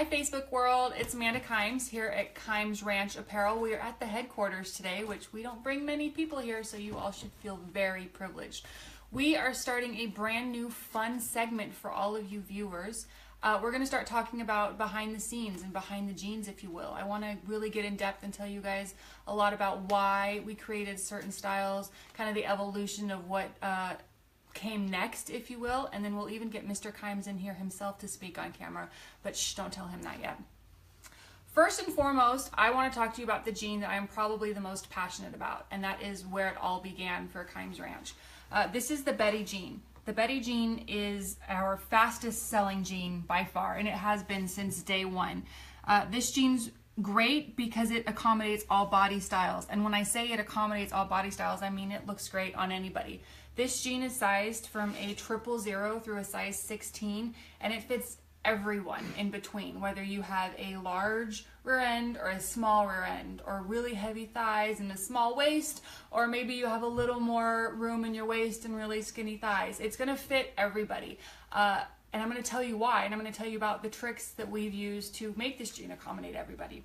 Hi Facebook world, it's Amanda Kimes here at Kimes Ranch Apparel. We are at the headquarters today, which we don't bring many people here, so you all should feel very privileged. We are starting a brand new fun segment for all of you viewers. We're going to start talking about behind the scenes and behind the jeans, if you will. I want to really get in depth and tell you guys a lot about why we created certain styles, kind of the evolution of what came next, if you will, and then we'll even get Mr. Kimes in here himself to speak on camera, but shh, don't tell him that yet. First and foremost, I want to talk to you about the jean that I am probably the most passionate about, and that is where it all began for Kimes Ranch. This is the Betty jean. The Betty jean is our fastest selling jean by far, and it has been since day one. This jean's great because it accommodates all body styles, and when I say it accommodates all body styles, I mean it looks great on anybody. This jean is sized from a 000 through a size 16, and it fits everyone in between, whether you have a large rear end or a small rear end, or really heavy thighs and a small waist, or maybe you have a little more room in your waist and really skinny thighs. It's going to fit everybody. And I'm going to tell you why, and I'm going to tell you about the tricks that we've used to make this jean accommodate everybody.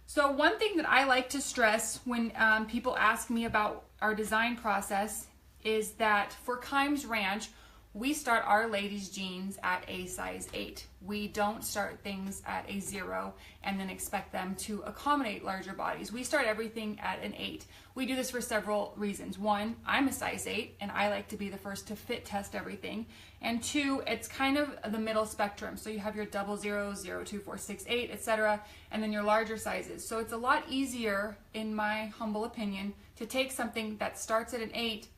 So one thing that I like to stress when people ask me about our design process is that for Kimes Ranch, we start our ladies' jeans at a size 8. We don't start things at a 0 and then expect them to accommodate larger bodies. We start everything at an 8. We do this for several reasons. One, I'm a size 8 and I like to be the first to fit test everything. And two, it's kind of the middle spectrum. So you have your 00, 0, 2, 4, 6, 8, etc. and then your larger sizes. So it's a lot easier, in my humble opinion, to take something that starts at an 8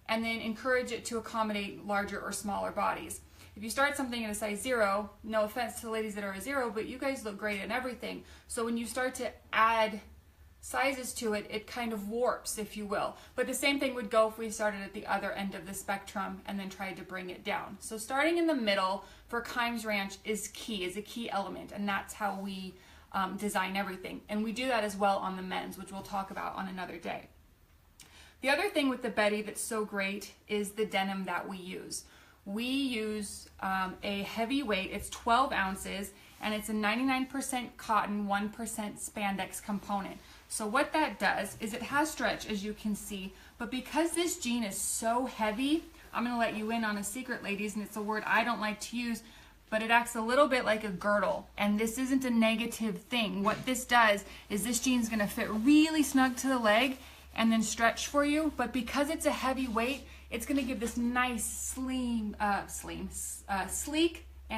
and then encourage it to accommodate larger or smaller bodies. If you start something at a size 0, no offense to the ladies that are a 0, but you guys look great in everything. So when you start to add sizes to it, it kind of warps, if you will. But the same thing would go if we started at the other end of the spectrum and then tried to bring it down. So starting in the middle for Kimes Ranch is a key element, and that's how we design everything. And we do that as well on the men's, which we'll talk about on another day. The other thing with the Betty that's so great is the denim that we use. We use a heavy weight, it's 12 ounces, and it's a 99% cotton, 1% spandex component. So what that does is it has stretch, as you can see, but because this jean is so heavy, I'm going to let you in on a secret, ladies, and it's a word I don't like to use, but it acts a little bit like a girdle, and this isn't a negative thing. What this does is this jean's going to fit really snug to the leg and then stretch for you, but because it's a heavy weight, it's going to give this nice sleek and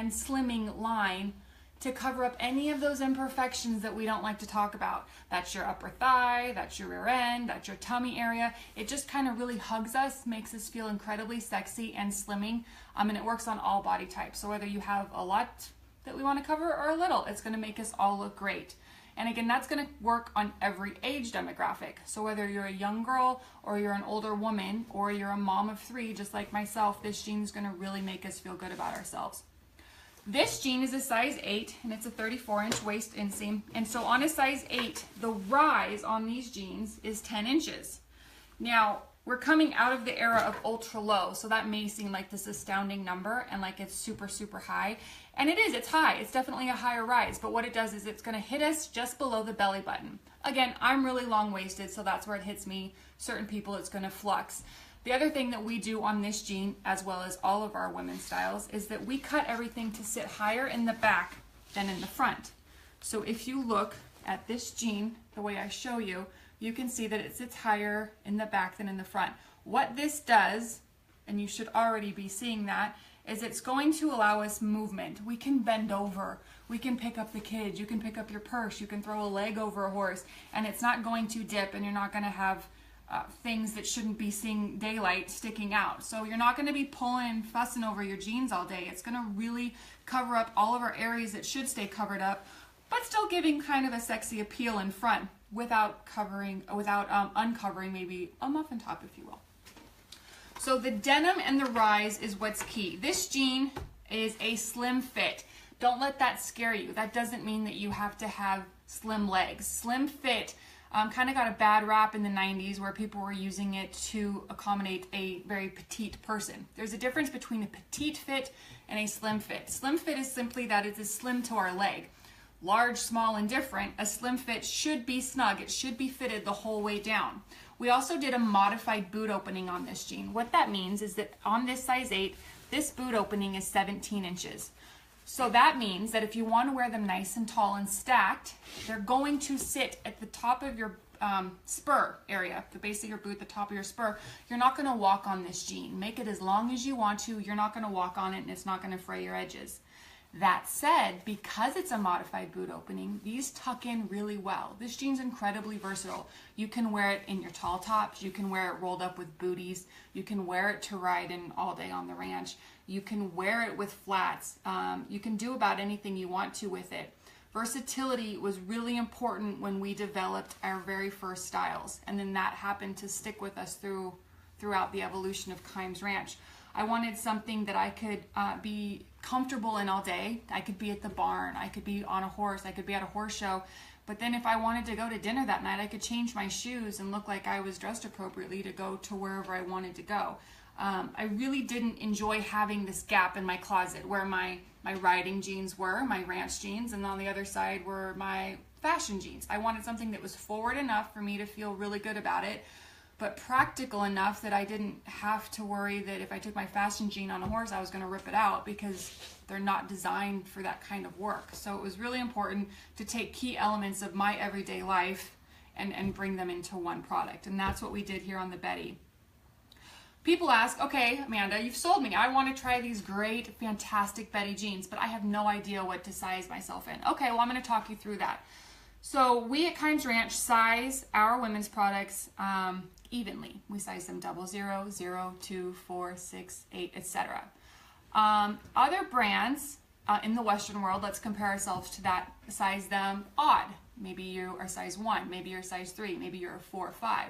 slimming line to cover up any of those imperfections that we don't like to talk about. That's your upper thigh, that's your rear end, that's your tummy area. It just kind of really hugs us, makes us feel incredibly sexy and slimming, and it works on all body types. So whether you have a lot that we want to cover or a little, it's going to make us all look great. And again, that's going to work on every age demographic. So whether you're a young girl or you're an older woman or you're a mom of 3, just like myself, this jean is going to really make us feel good about ourselves. This jean is a size 8 and it's a 34-inch waist inseam. And so on a size 8, the rise on these jeans is 10 inches. Now, we're coming out of the era of ultra low, so that may seem like this astounding number and like it's super, super high. And it is, it's high. It's definitely a higher rise, but what it does is it's going to hit us just below the belly button. Again, I'm really long-waisted, so that's where it hits me. Certain people, it's going to flux. The other thing that we do on this jean, as well as all of our women's styles, is that we cut everything to sit higher in the back than in the front. So if you look at this jean, the way I show you, you can see that it sits higher in the back than in the front. What this does, and you should already be seeing that, is it's going to allow us movement. We can bend over, we can pick up the kids, you can pick up your purse, you can throw a leg over a horse, and it's not going to dip, and you're not going to have things that shouldn't be seeing daylight sticking out. So you're not going to be pulling and fussing over your jeans all day. It's going to really cover up all of our areas that should stay covered up, but still giving kind of a sexy appeal in front without uncovering maybe a muffin top, if you will. So the denim and the rise is what's key. This jean is a slim fit. Don't let that scare you. That doesn't mean that you have to have slim legs. Slim fit kind of got a bad rap in the 90s where people were using it to accommodate a very petite person. There's a difference between a petite fit and a slim fit. Slim fit is simply that it's slim to our leg. large, small, and different, a slim fit should be snug. It should be fitted the whole way down. We also did a modified boot opening on this jean. What that means is that on this size 8, this boot opening is 17 inches. So that means that if you want to wear them nice and tall and stacked, they're going to sit at the top of your spur area, the base of your boot, the top of your spur. You're not going to walk on this jean. Make it as long as you want to. You're not going to walk on it, and it's not going to fray your edges. That said, because it's a modified boot opening, these tuck in really well. This jean's incredibly versatile. You can wear it in your tall tops. You can wear it rolled up with booties. You can wear it to ride in all day on the ranch. You can wear it with flats. You can do about anything you want to with it. Versatility was really important when we developed our very first styles, and then that happened to stick with us throughout the evolution of Kimes Ranch. I wanted something that I could be comfortable in all day. I could be at the barn, I could be on a horse, I could be at a horse show, but then if I wanted to go to dinner that night, I could change my shoes and look like I was dressed appropriately to go to wherever I wanted to go. I really didn't enjoy having this gap in my closet where my riding jeans were, my ranch jeans, and on the other side were my fashion jeans. I wanted something that was forward enough for me to feel really good about it, but practical enough that I didn't have to worry that if I took my fashion jean on a horse, I was going to rip it out, because they're not designed for that kind of work. So it was really important to take key elements of my everyday life and bring them into one product. And that's what we did here on the Betty. People ask, okay, Amanda, you've sold me. I want to try these great, fantastic Betty jeans, but I have no idea what to size myself in. Okay, well, I'm going to talk you through that. So we at Kimes Ranch size our women's products evenly. We size them 00, 0, 2, 4, 6, 8, etc. Other brands in the Western world, let's compare ourselves to that, size them odd. Maybe you are size 1, maybe you're size 3, maybe you're a 4 or 5.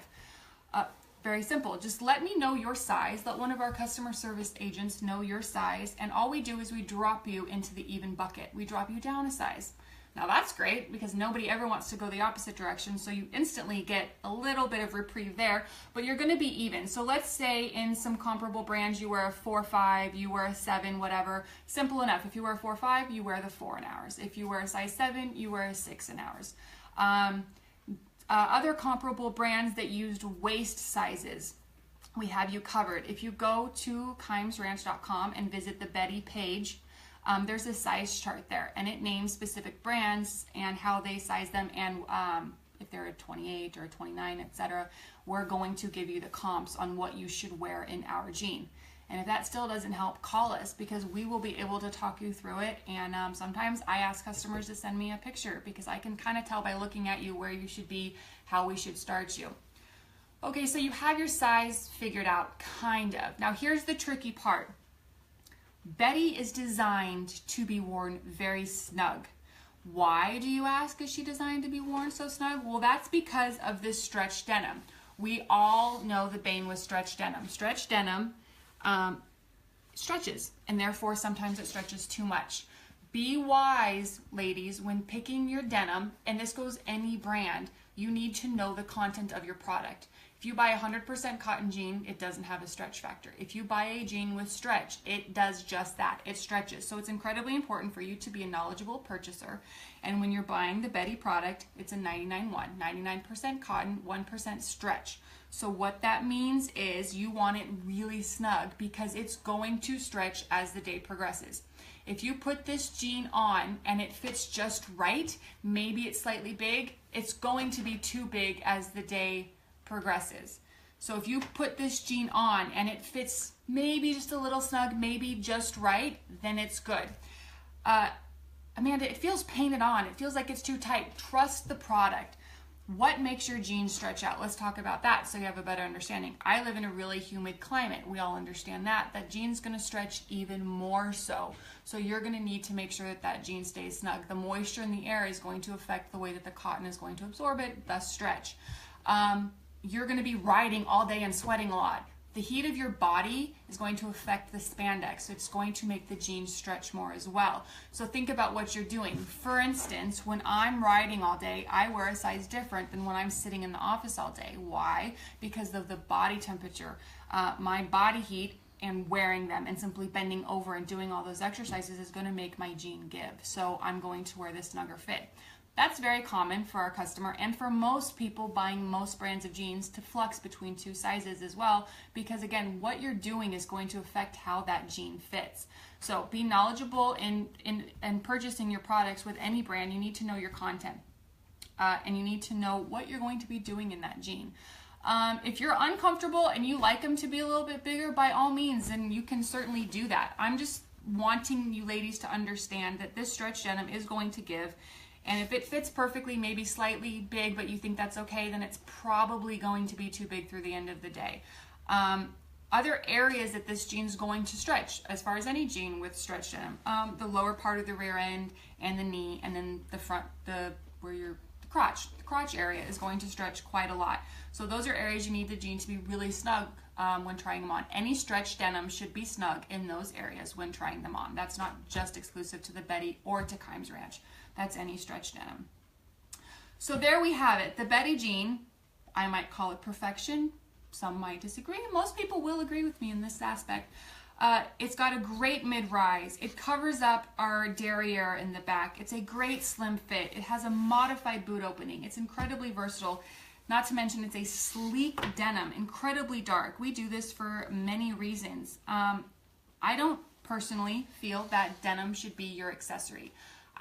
Very simple. Just let me know your size. Let one of our customer service agents know your size, and all we do is we drop you into the even bucket. We drop you down a size. Now that's great, because nobody ever wants to go the opposite direction, so you instantly get a little bit of reprieve there, but you're going to be even. So let's say in some comparable brands you wear a 4-5, you wear a 7, whatever. Simple enough. If you wear a 4-5, you wear the 4 in ours. If you wear a size 7, you wear a 6 in ours. Other comparable brands that used waist sizes, we have you covered. If you go to kimesranch.com and visit the Betty page, there's a size chart there, and it names specific brands and how they size them, and if they're a 28 or a 29, etc. We're going to give you the comps on what you should wear in our jean. And if that still doesn't help, call us, because we will be able to talk you through it. And sometimes I ask customers to send me a picture, because I can kind of tell by looking at you where you should be, how we should start you. Okay, so you have your size figured out, kind of. Now here's the tricky part. Betty is designed to be worn very snug. Why, do you ask, is she designed to be worn so snug? Well, that's because of this stretch denim. We all know the bane with stretch denim. Stretch denim stretches, and therefore sometimes it stretches too much. Be wise, ladies, when picking your denim, and this goes any brand, you need to know the content of your product. If you buy a 100% cotton jean, it doesn't have a stretch factor. If you buy a jean with stretch, it does just that. It stretches. So it's incredibly important for you to be a knowledgeable purchaser. And when you're buying the Betty product, it's a 99-1. 99% cotton, 1% stretch. So what that means is you want it really snug, because it's going to stretch as the day progresses. If you put this jean on and it fits just right, maybe it's slightly big, it's going to be too big as the day progresses. So if you put this jean on and it fits maybe just a little snug, maybe just right, then it's good. Amanda, it feels painted on. It feels like it's too tight. Trust the product. What makes your jeans stretch out? Let's talk about that so you have a better understanding. I live in a really humid climate. We all understand that. That jean's going to stretch even more so. So you're going to need to make sure that that jean stays snug. The moisture in the air is going to affect the way that the cotton is going to absorb it, thus stretch. You're going to be riding all day and sweating a lot. The heat of your body is going to affect the spandex, so it's going to make the jeans stretch more as well. So think about what you're doing. For instance, when I'm riding all day, I wear a size different than when I'm sitting in the office all day. Why? Because of the body temperature. My body heat and wearing them and simply bending over and doing all those exercises is going to make my jean give. So I'm going to wear this snugger fit. That's very common for our customer and for most people buying most brands of jeans to flux between two sizes as well, because again, what you're doing is going to affect how that jean fits. So be knowledgeable in purchasing your products with any brand. You need to know your content and you need to know what you're going to be doing in that jean. If you're uncomfortable and you like them to be a little bit bigger, by all means, then you can certainly do that. I'm just wanting you ladies to understand that this stretch denim is going to give. And if it fits perfectly, maybe slightly big, but you think that's okay, then it's probably going to be too big through the end of the day. Other areas that this jean is going to stretch, as far as any jean with stretch denim, the lower part of the rear end and the knee, and then the front, where your crotch. The crotch area is going to stretch quite a lot. So those are areas you need the jean to be really snug when trying them on. Any stretch denim should be snug in those areas when trying them on. That's not just exclusive to the Betty or to Kimes Ranch. That's any stretch denim. So there we have it. The Betty jean, I might call it perfection. Some might disagree. Most people will agree with me in this aspect. It's got a great mid-rise. It covers up our derriere in the back. It's a great slim fit. It has a modified boot opening. It's incredibly versatile. Not to mention it's a sleek denim, incredibly dark. We do this for many reasons. I don't personally feel that denim should be your accessory.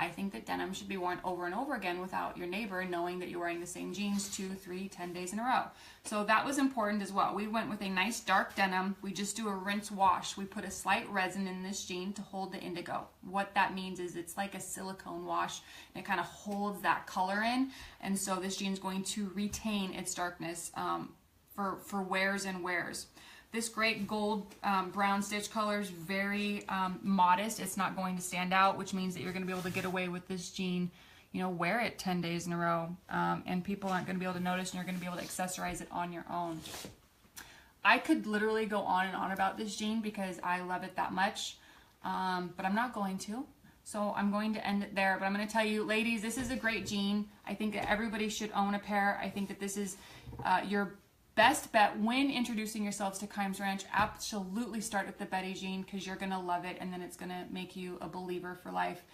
I think that denim should be worn over and over again without your neighbor knowing that you're wearing the same jeans 2, 3, 10 days in a row. So that was important as well. We went with a nice dark denim. We just do a rinse wash. We put a slight resin in this jean to hold the indigo. What that means is it's like a silicone wash. And it kind of holds that color in. And so this jean is going to retain its darkness for wears and wears. This great gold brown stitch color is very modest. It's not going to stand out, which means that you're going to be able to get away with this jean, you know, wear it 10 days in a row, and people aren't going to be able to notice, and you're going to be able to accessorize it on your own. I could literally go on and on about this jean because I love it that much, but I'm not going to. So I'm going to end it there, but I'm going to tell you, ladies, this is a great jean. I think that everybody should own a pair. I think that this is your best bet when introducing yourselves to Kimes Ranch. Absolutely start with the Betty jean because you're going to love it, and then it's going to make you a believer for life.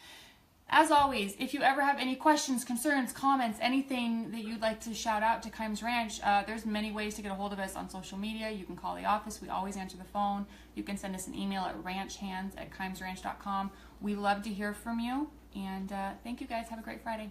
As always, if you ever have any questions, concerns, comments, anything that you'd like to shout out to Kimes Ranch, there's many ways to get a hold of us on social media. You can call the office. We always answer the phone. You can send us an email at ranchhands@kimesranch.com. We love to hear from you, and thank you guys. Have a great Friday.